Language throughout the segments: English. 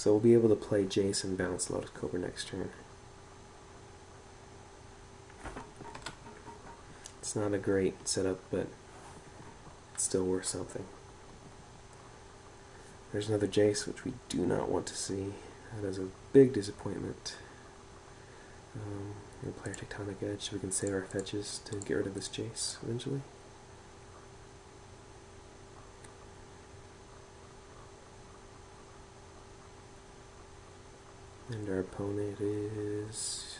So we'll be able to play Jace and bounce Lotus Cobra next turn. It's not a great setup, but it's still worth something. There's another Jace, which we do not want to see. That is a big disappointment. We'll play our Tectonic Edge so we can save our fetches to get rid of this Jace eventually. And our opponent is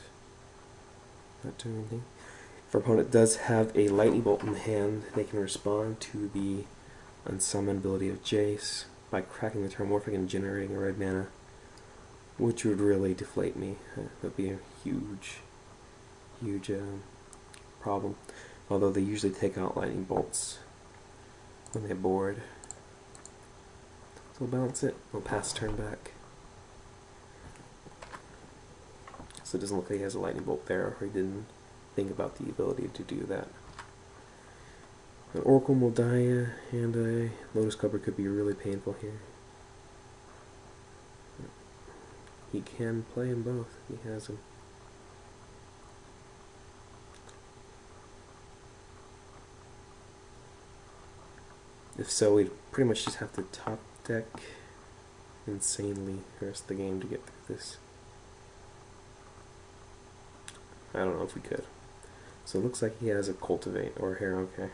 not doing anything. If our opponent does have a Lightning Bolt in hand, they can respond to the unsummon ability of Jace by cracking the Terramorphic and generating a red mana, which would really deflate me. That would be a huge problem. Although they usually take out Lightning Bolts when they board. So we'll balance it. We'll pass turn back. So it doesn't look like he has a Lightning Bolt there, or he didn't think about the ability to do that. An Oracle will die, and a Lotus Cobra could be really painful here. He can play them both. He has them. If so, we'd pretty much just have to top deck insanely the rest of the game to get through this. I don't know if we could. So it looks like he has a Cultivate or a Harrow. Okay.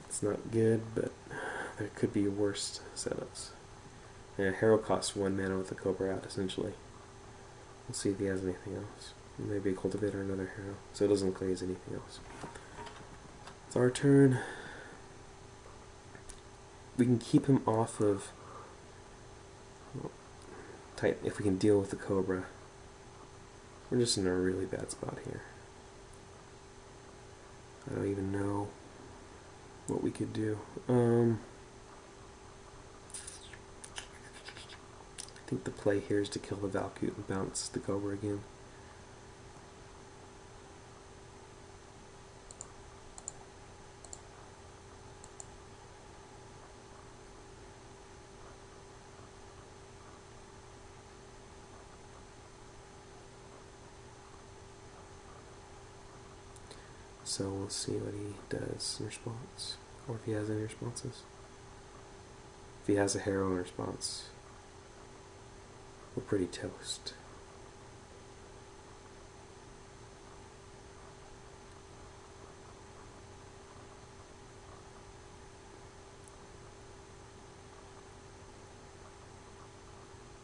It's not good, but there could be worse setups. And Harrow costs 1 mana with the Cobra out, essentially. We'll see if he has anything else. Maybe a Cultivate or another Harrow. So it doesn't look like he has anything else. It's our turn. We can keep him off of tight if we can deal with the Cobra. We're just in a really bad spot here. I don't even know what we could do. I think the play here is to kill the Valkut and bounce the Cobra again. So we'll see what he does in response, or if he has any responses. If he has a Harrow in response, we're pretty toast.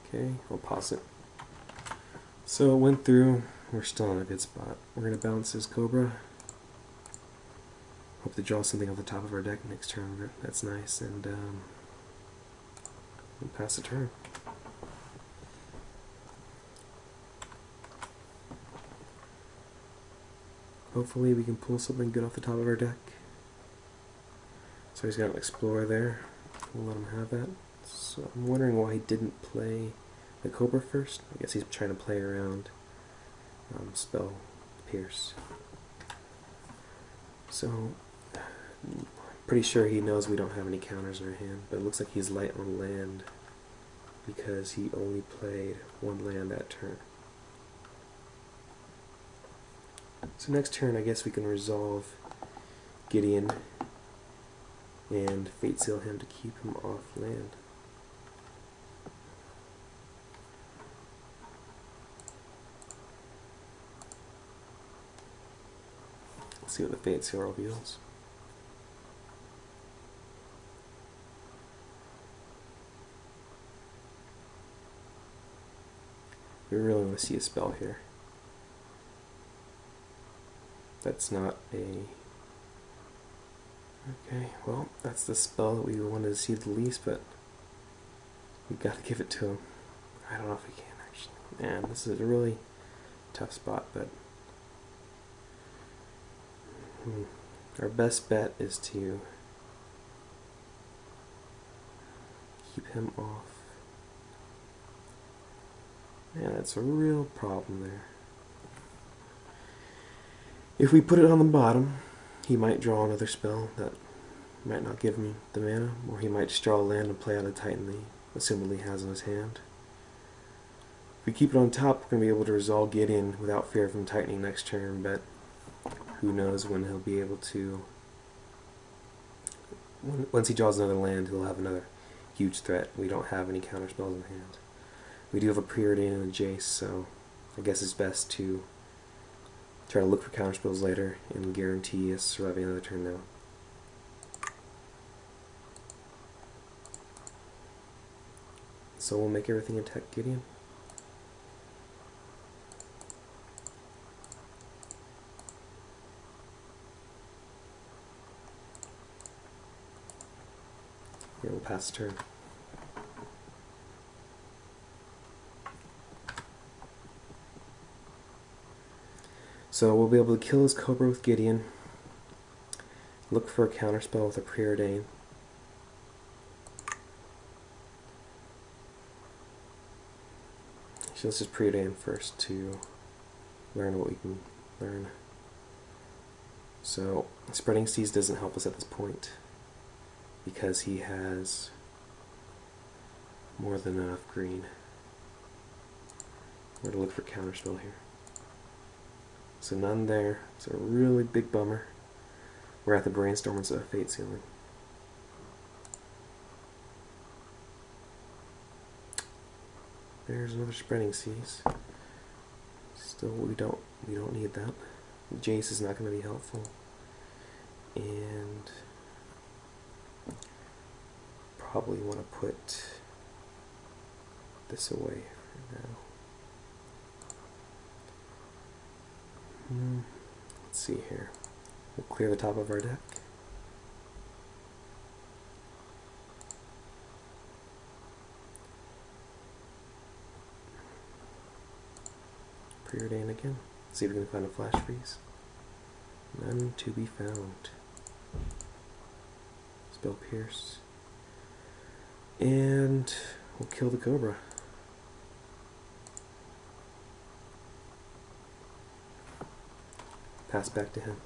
Okay, I'll pause it. So it went through. We're still in a good spot. We're going to bounce this Cobra. Hope to draw something off the top of our deck next turn. That's nice. And we'll pass the turn. Hopefully we can pull something good off the top of our deck. So he's got an Explorer there. We'll let him have that. So I'm wondering why he didn't play the Cobra first. I guess he's trying to play around spell Pierce. So I'm pretty sure he knows we don't have any counters in our hand, but it looks like he's light on land because he only played 1 land that turn. So next turn I guess we can resolve Gideon and Fate Seal him to keep him off land. Let's see what the Fate Seal reveals. We really want to see a spell here. That's not a... Okay, well, that's the spell that we wanted to see the least, but we gotta give it to him. I don't know if we can, actually. Man, this is a really tough spot, but our best bet is to keep him off. Yeah, that's a real problem there. If we put it on the bottom, he might draw another spell that might not give him the mana, or he might just draw a land and play out a Titan assumedly has in his hand. If we keep it on top, we're going to be able to resolve Gideon without fear of him tightening next turn, but who knows when he'll be able to. Once he draws another land, he'll have another huge threat. We don't have any counter spells in hand. We do have a Preordain and a Jace, so I guess it's best to try to look for counter spells later and guarantee us surviving another turn now. So we'll make everything attack Gideon. Here, we'll pass the turn. So we'll be able to kill his Cobra with Gideon, look for a counterspell with a Preordain. So let's just Preordain first to learn what we can learn. So Spreading Seas doesn't help us at this point because he has more than enough green. We're going to look for counterspell here. So none there. It's a really big bummer. We're at the Brainstorm instead of Fate Sealing. There's another Spreading Seas. Still, we don't need that. Jace is not going to be helpful, and probably want to put this away for now. Let's see here. We'll clear the top of our deck. Preordain again. See if we can find a flash freeze. None to be found. Spell Pierce. And we'll kill the Cobra. Pass back to him.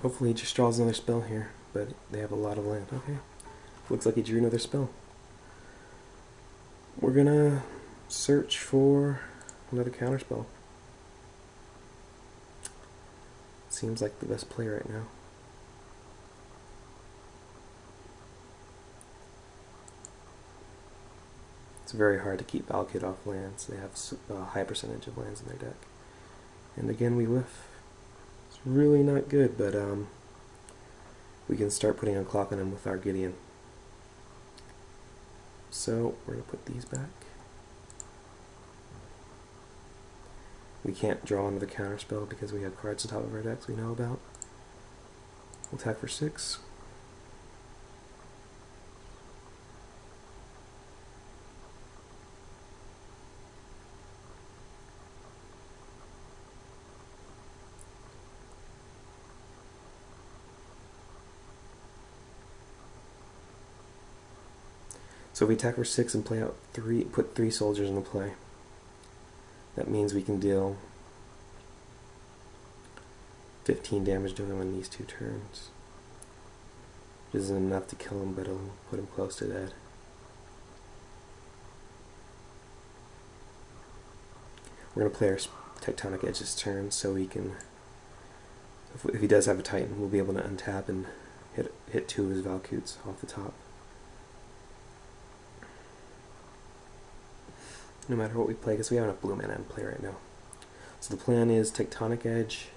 Hopefully he just draws another spell here, but they have a lot of land. Okay. Looks like he drew another spell. We're gonna search for another counterspell. Seems like the best play right now. It's very hard to keep Valkid off lands. They have a high percentage of lands in their deck. And again, we whiff. It's really not good, but we can start putting a clock on him with our Gideon. So we're going to put these back. We can't draw another counterspell because we have cards on top of our decks we know about. We'll attack for 6. So if we attack for 6 and play out 3, put 3 soldiers into play. That means we can deal 15 damage to him in these 2 turns. It isn't enough to kill him, but it'll put him close to dead. We're going to play our Tectonic Edge this turn so we can, if he does have a Titan, we'll be able to untap and hit 2 of his Valkutes off the top. No matter what we play, because we have enough blue mana in play right now. So the plan is Tectonic Edge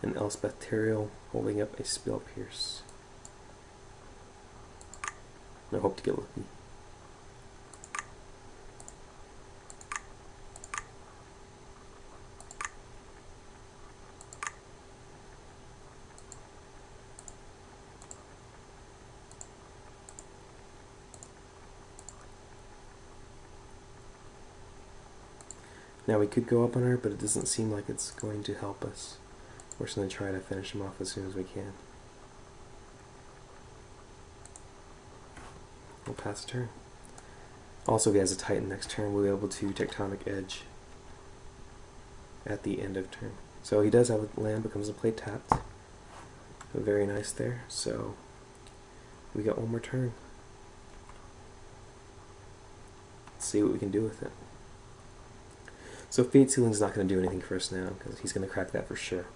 and Elspeth Teriel holding up a Spell Pierce. And I hope to get lucky. Now we could go up on her, but it doesn't seem like it's going to help us. We're just going to try to finish him off as soon as we can. We'll pass the turn. Also, if he has a Titan next turn, we'll be able to Tectonic Edge at the end of turn. So he does have a land, becomes a play tapped. Very nice there. So we got one more turn. Let's see what we can do with it. So Fate Sealing's not going to do anything for us now, because he's going to crack that for sure.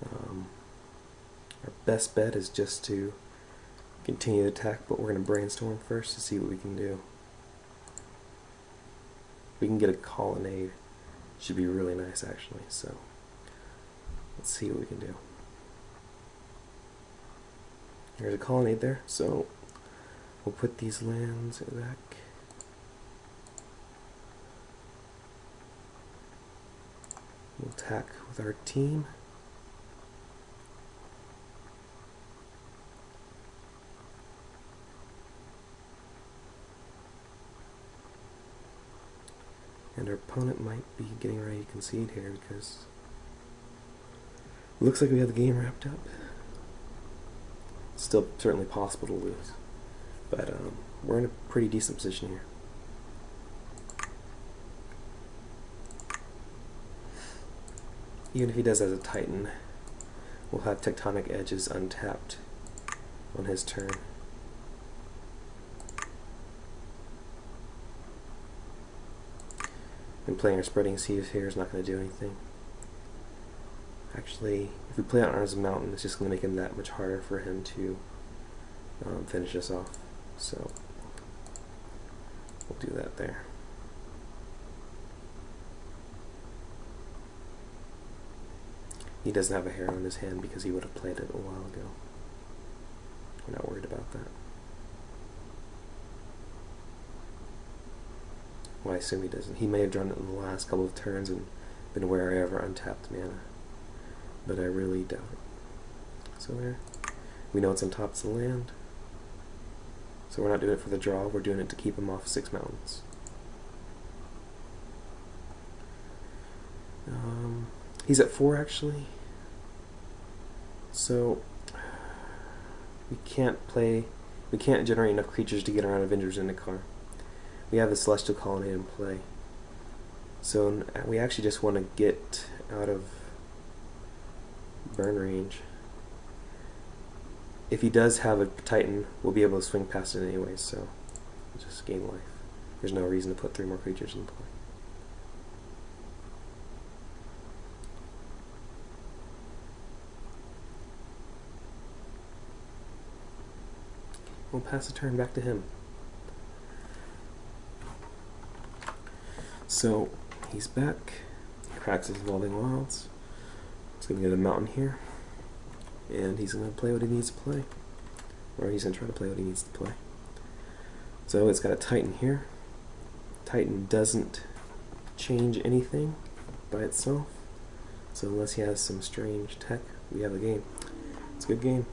Our best bet is just to continue to attack, but we're going to brainstorm first to see what we can do. We can get a colonnade. Should be really nice, actually. So let's see what we can do. There's a colonnade there, so we'll put these lands back. We'll attack with our team. And our opponent might be getting ready to concede here because it looks like we have the game wrapped up. It's still certainly possible to lose, but we're in a pretty decent position here. Even if he does as a Titan, we'll have Tectonic Edges untapped on his turn. And playing our Spreading Seas here is not going to do anything. Actually, if we play out as a mountain, it's just going to make him that much harder for him to finish us off. So we'll do that there. He doesn't have a Harrow in his hand because he would have played it a while ago. We're not worried about that. Well, I assume he doesn't. He may have drawn it in the last couple of turns and been wary of our untapped mana, but I really doubt it. So there. We know it's on top of the land. So we're not doing it for the draw, we're doing it to keep him off 6 mountains. He's at 4 actually. So we can't generate enough creatures to get around Avengers Zendikar. We have the Celestial Colonnade in play. So we actually just want to get out of burn range. If he does have a Titan, we'll be able to swing past it anyways, so we'll just gain life. There's no reason to put 3 more creatures in play. We'll pass the turn back to him. So he's back. He cracks his Evolving Wilds. He's going to get a mountain here. And he's going to play what he needs to play. Or he's going to try to play what he needs to play. So it's got a Titan here. Titan doesn't change anything by itself. So unless he has some strange tech, we have a game. It's a good game.